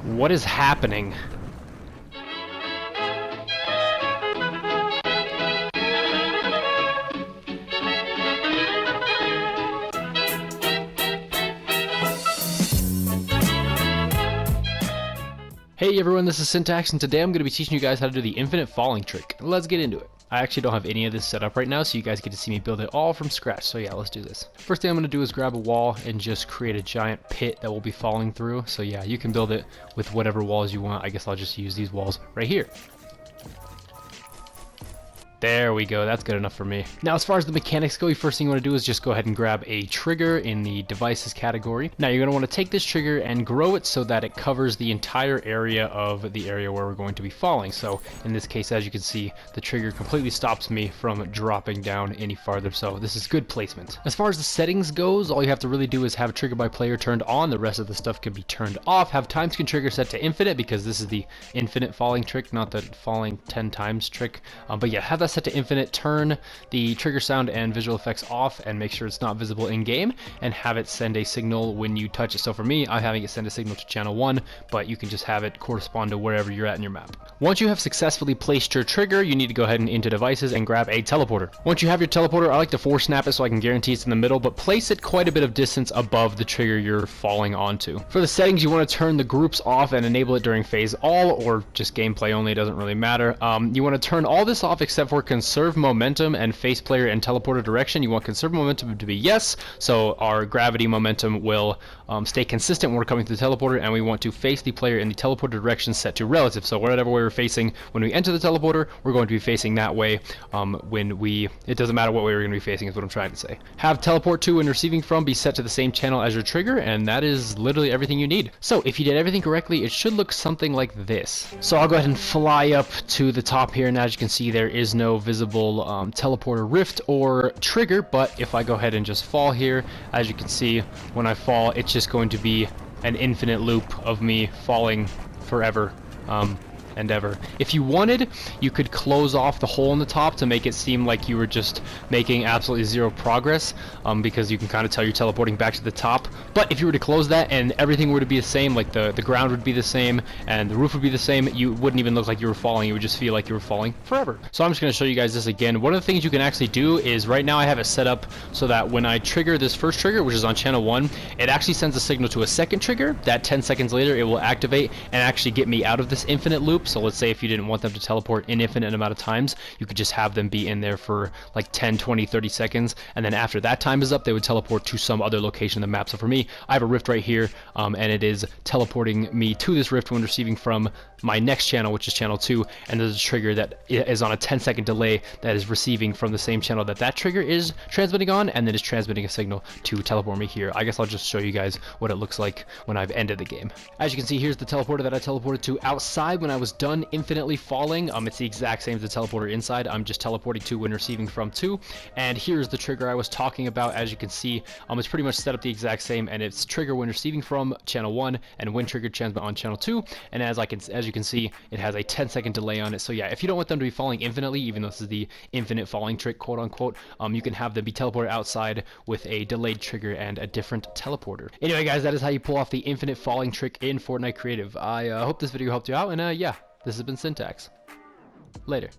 What is happening? Hey everyone, this is Syntax, and today I'm going to be teaching you guys how to do the infinite falling trick. Let's get into it. I actually don't have any of this set up right now, so you guys get to see me build it all from scratch. So yeah, let's do this. First thing I'm going to do is grab a wall and just create a giant pit that will be falling through. So yeah, you can build it with whatever walls you want. I guess I'll just use these walls right here. There we go, that's good enough for me. Now as far as the mechanics go, the first thing you want to do is just go ahead and grab a trigger in the devices category. Now you're going to want to take this trigger and grow it so that it covers the entire area of the area where we're going to be falling. So in this case, as you can see, the trigger completely stops me from dropping down any farther, so this is good placement. As far as the settings goes, all you have to really do is have trigger by player turned on. The rest of the stuff can be turned off. Have time scan trigger set to infinite because this is the infinite falling trick, not the falling 10 times trick. But yeah, have that set to infinite, turn the trigger sound and visual effects off and make sure it's not visible in game, and have it send a signal when you touch it. So for me, I'm having it send a signal to channel 1, but you can just have it correspond to wherever you're at in your map. Once you have successfully placed your trigger, you need to go ahead and into devices and grab a teleporter. Once you have your teleporter, I like to force snap it so I can guarantee it's in the middle, but place it quite a bit of distance above the trigger you're falling onto. For the settings, you want to turn the groups off and enable it during phase all, or just gameplay only, it doesn't really matter. You want to turn all this off except for conserve momentum and face player and teleporter direction. You want conserve momentum to be yes, so our gravity momentum will stay consistent when we're coming through the teleporter, and we want to face the player in the teleporter direction set to relative. So whatever way we're facing when we enter the teleporter, we're going to be facing that way it doesn't matter what way we're going to be facing is what I'm trying to say. Have teleport to and receiving from be set to the same channel as your trigger, and that is literally everything you need. So if you did everything correctly, it should look something like this. So I'll go ahead and fly up to the top here, and as you can see, there is no visible teleporter rift or trigger, but if I go ahead and just fall here, as you can see, when I fall, it's just going to be an infinite loop of me falling forever and ever. If you wanted, you could close off the hole in the top to make it seem like you were just making absolutely zero progress, because you can kind of tell you're teleporting back to the top. But if you were to close that and everything were to be the same, like the ground would be the same and the roof would be the same, you wouldn't even look like you were falling. You would just feel like you were falling forever. So I'm just going to show you guys this again. One of the things you can actually do is, right now I have it set up so that when I trigger this first trigger, which is on channel 1, it actually sends a signal to a second trigger that 10 seconds later it will activate and actually get me out of this infinite loop. So let's say if you didn't want them to teleport an infinite amount of times, you could just have them be in there for like 10, 20, 30 seconds, and then after that time is up, they would teleport to some other location in the map. So for me, I have a rift right here, and it is teleporting me to this rift when receiving from my next channel, which is channel 2, and there's a trigger that is on a 10-second delay that is receiving from the same channel that trigger is transmitting on, and then is transmitting a signal to teleport me here. I guess I'll just show you guys what it looks like when I've ended the game. As you can see, here's the teleporter that I teleported to outside when I was done infinitely falling. It's the exact same as the teleporter inside. I'm just teleporting to when receiving from 2, and here's the trigger I was talking about. As you can see, it's pretty much set up the exact same, and it's trigger when receiving from channel 1 and when trigger transmit on channel 2, and as you can see, it has a 10-second delay on it. So yeah, if you don't want them to be falling infinitely, even though this is the infinite falling trick, quote unquote, you can have them be teleported outside with a delayed trigger and a different teleporter. Anyway guys, that is how you pull off the infinite falling trick in Fortnite Creative. I hope this video helped you out, and yeah, this has been Syntax. Later.